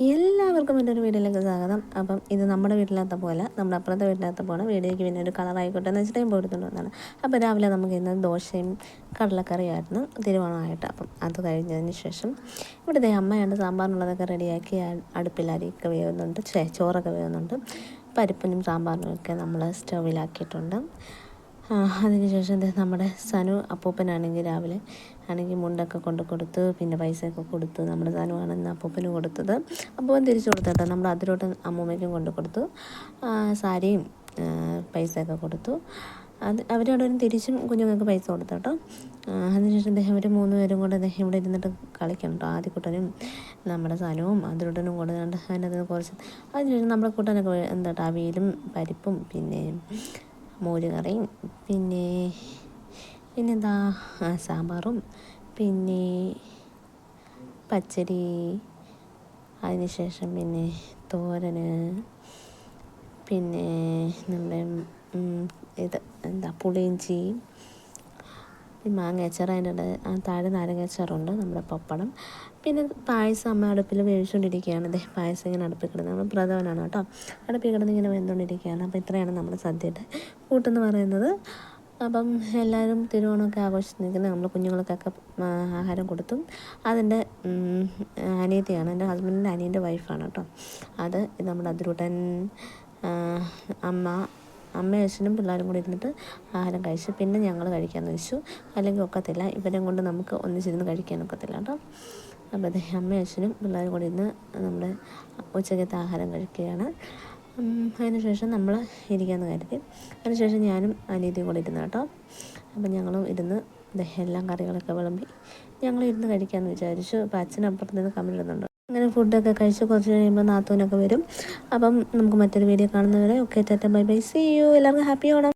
എല്ലാവർക്കും എൻ്റെ ഒരു വീട്ടിലേക്ക് സ്വാഗതം. അപ്പം ഇത് നമ്മുടെ വീട്ടിലത്തെ പോലെ നമ്മുടെ അപ്പുറത്തെ വീട്ടിലത്തെ പോലെ വീഡിയോയ്ക്ക് പിന്നെ ഒരു കളറായിക്കോട്ടെ എന്ന് വെച്ചിട്ട് ഞാൻ പോയിട്ടുണ്ടോ എന്നാണ്. അപ്പോൾ രാവിലെ നമുക്ക് ഇന്ന് ദോശയും കടലക്കറിയായിരുന്നു തിരുവോണമായിട്ട്. അപ്പം അത് കഴിഞ്ഞതിന് ശേഷം ഇവിടുത്തെ അമ്മയുണ്ട് സാമ്പാറിനുള്ളതൊക്കെ റെഡിയാക്കി അടുപ്പിൽ അരിയൊക്കെ വേവുന്നുണ്ട്, ചോറൊക്കെ വേവുന്നുണ്ട്. പരിപ്പിനും സാമ്പാറിനും ഒക്കെ നമ്മൾ സ്റ്റൗവിലാക്കിയിട്ടുണ്ട്. അതിനുശേഷം നമ്മുടെ സനു അപ്പൂപ്പനാണെങ്കിൽ രാവിലെ ആണെങ്കിൽ മുണ്ടൊക്കെ കൊണ്ട് കൊടുത്ത് പിന്നെ പൈസയൊക്കെ കൊടുത്ത് നമ്മുടെ സനുവാണ് ഇന്ന് അപ്പൂപ്പന് കൊടുത്തത്. അപ്പൂപ്പൻ തിരിച്ചു കൊടുത്തട്ടോ. നമ്മൾ അതിലോട്ട് അമ്മൂമ്മയ്ക്കും കൊണ്ട് കൊടുത്തു. സാരിയും പൈസയൊക്കെ കൊടുത്തു. അവരവിടെ തിരിച്ചും കുഞ്ഞുങ്ങൾക്ക് പൈസ കൊടുത്തു കേട്ടോ. അതിനുശേഷം അവർ 3 പേരും കൂടെ ഇവിടെ ഇരുന്നിട്ട് കളിക്കണം കേട്ടോ. ആദ്യക്കുട്ടനും നമ്മുടെ സനുവും അതിലോട്ടനും കൂടെ അതിനകത്ത് കുറച്ച്. അതിനുശേഷം നമ്മുടെ കുട്ടനൊക്കെ എന്താ അവിയലും പരിപ്പും പിന്നെ മോര് കറിയും പിന്നെന്താ സാമ്പാറും പിന്നെ പച്ചടി, അതിനുശേഷം പിന്നെ തോരന്, പിന്നെ നമ്മുടെ ഇത് എന്താ പുളിയിഞ്ചി, മാങ്ങ അച്ചാർ, അതിൻ്റെ താഴെ നാരങ്ങ അച്ചാറുണ്ട്, നമ്മുടെ പപ്പടം, പിന്നെ പായസം അമ്മ അടുപ്പിൽ വേവിച്ചുകൊണ്ടിരിക്കുകയാണ്. പായസം ഇങ്ങനെ അടുപ്പിൽ കിടന്ന് നമ്മൾ പ്രഥമനാണ് കേട്ടോ. അടുപ്പിൽ കിടന്ന് ഇങ്ങനെ വെന്തുകൊണ്ടിരിക്കുകയാണ്. അപ്പോൾ ഇത്രയാണ് നമ്മുടെ സദ്യയുടെ കൂട്ടെന്ന് പറയുന്നത്. അപ്പം എല്ലാവരും തിരുവോണമൊക്കെ ആഘോഷിച്ച് നിൽക്കുന്നത് നമ്മൾ കുഞ്ഞുങ്ങൾക്കൊക്കെ ആഹാരം കൊടുത്തും. അതിൻ്റെ അനിയത്തിയാണ്, എൻ്റെ ഹസ്ബൻഡിൻ്റെ അനിയൻ്റെ വൈഫാണ് കേട്ടോ. അത് നമ്മുടെ അതിരൂട്ടൻ അമ്മയും അച്ഛനും പിള്ളേരും കൂടി ഇരുന്നിട്ട് ആഹാരം കഴിച്ചു. പിന്നെ ഞങ്ങൾ കഴിക്കാമെന്ന് വെച്ചു. അല്ലെങ്കിൽ ഒക്കത്തില്ല, ഇവരെ കൊണ്ട് നമുക്ക് ഒന്നിച്ചിരുന്ന് കഴിക്കാനൊക്കത്തില്ല കേട്ടോ. അപ്പോൾ അമ്മയും അച്ഛനും പിള്ളേരും കൂടി ഇരുന്ന് നമ്മുടെ ഉച്ചക്കത്തെ ആഹാരം കഴിക്കുകയാണ്. അതിനുശേഷം നമ്മൾ ഇരിക്കാമെന്ന് കരുതി. അതിനുശേഷം ഞാനും അനിയത്തിയും കൂടി ഇരുന്ന് കേട്ടോ. അപ്പം ഞങ്ങളും ഇരുന്ന് എല്ലാം കറികളൊക്കെ വിളമ്പി ഞങ്ങൾ ഇരുന്ന് കഴിക്കാമെന്ന് വിചാരിച്ചു. അപ്പോൾ അച്ഛനപ്പുറത്ത് നിന്ന് കമന്റ് ഇടുന്നുണ്ട്. അങ്ങനെ ഫുഡൊക്കെ കഴിച്ച് കുറച്ച് കഴിയുമ്പോൾ നാത്തൂനൊക്കെ വരും. അപ്പം നമുക്ക് മറ്റൊരു വീഡിയോ കാണുന്നവരെ okay, tata bye bye, see you. എല്ലാവർക്കും ഹാപ്പി ഓണം.